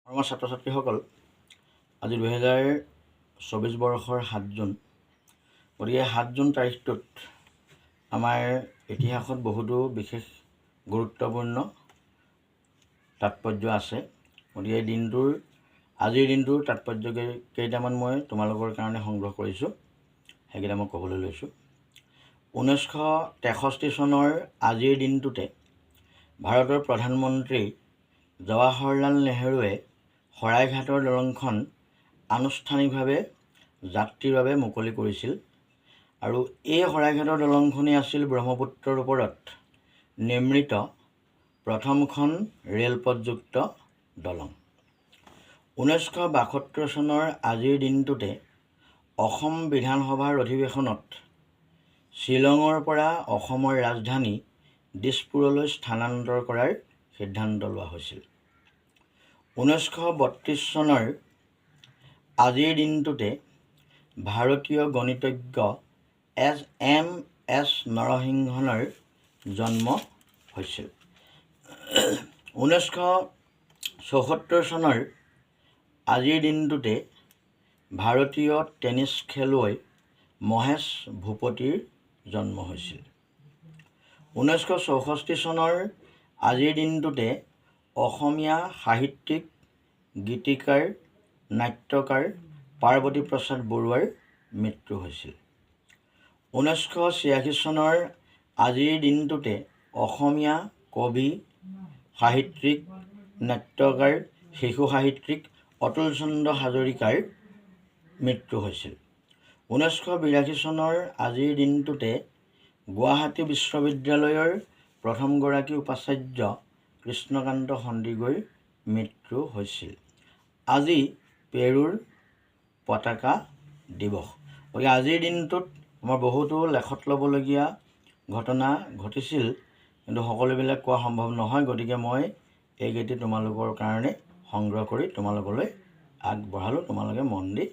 আমাৰ ছাত্ৰ ছাত্ৰীসকল, আজি 2024 বৰ্ষৰ 7 জুন। গতিকে 7 জুন তাৰিখটোত আমাৰ ইতিহাসত বহুতো বিশেষ গুৰুত্বপূৰ্ণ তাৎপৰ্য আছে। গতিকে আজিৰ দিনটোৰ তাৎপৰ্য কেইটামান মই তোমালোকৰ কাৰণে সংগ্ৰহ কৰিছোঁ, সেইকেইটা মই ক'বলৈ লৈছোঁ। 1963 চনৰ আজিৰ দিনটোতে ভাৰতৰ প্ৰধানমন্ত্ৰী জৱাহৰলাল নেহৰুৱে শৰাইঘাটৰ দলংখন আনুষ্ঠানিকভাৱে যাত্ৰীৰ বাবে মুকলি কৰিছিল। আৰু এই শৰাইঘাটৰ দলংখনেই আছিল ব্ৰহ্মপুত্ৰৰ ওপৰত নিৰ্মিত প্ৰথমখন ৰেলপথযুক্ত দলং। 1972 চনৰ আজিৰ দিনটোতে অসম বিধানসভাৰ অধিৱেশনত শ্বিলঙৰ পৰা অসমৰ ৰাজধানী দিছপুৰলৈ স্থানান্তৰ কৰাৰ সিদ্ধান্ত লোৱা হৈছিল। 1932 চনৰ আজিৰ দিনটোতে ভাৰতীয় গণিতজ্ঞ এম.এছ. নৰসিংহনৰ জন্ম হৈছিল। 1974 চনৰ আজিৰ দিনটোতে ভাৰতীয় টেনিছ খেলুৱৈ মহেশ ভূপতিৰ জন্ম হৈছিল। 1964 চনৰ আজিৰ দিনটোতে অসমীয়া সাহিত্যিক, গীতিকাৰ, নাট্যকাৰ পাৰ্বতী প্ৰসাদ বৰুৱাৰ মৃত্যু হৈছিল। 1986 চনৰ আজিৰ দিনটোতে অসমীয়া কবি, সাহিত্যিক, নাট্যকাৰ, শিশু সাহিত্যিক অতুল চন্দ্ৰ হাজৰিকাৰ মৃত্যু হৈছিল। 1982 চনৰ আজিৰ দিনটোতে গুৱাহাটী বিশ্ববিদ্যালয়ৰ প্ৰথমগৰাকী উপাচাৰ্য কৃষ্ণকান্ত সন্দিকৈৰ মৃত্যু হৈছিল। আজি পেৰুৰ পতাকা দিৱস। গতিকে আজিৰ দিনটোত আমাৰ বহুতো লেখত ল'বলগীয়া ঘটনা ঘটিছিল, কিন্তু সকলোবিলাক কোৱা সম্ভৱ নহয়। গতিকে মই এইকেইটি তোমালোকৰ কাৰণে সংগ্ৰহ কৰি তোমালোকলৈ আগবঢ়ালোঁ। তোমালোকে মন দি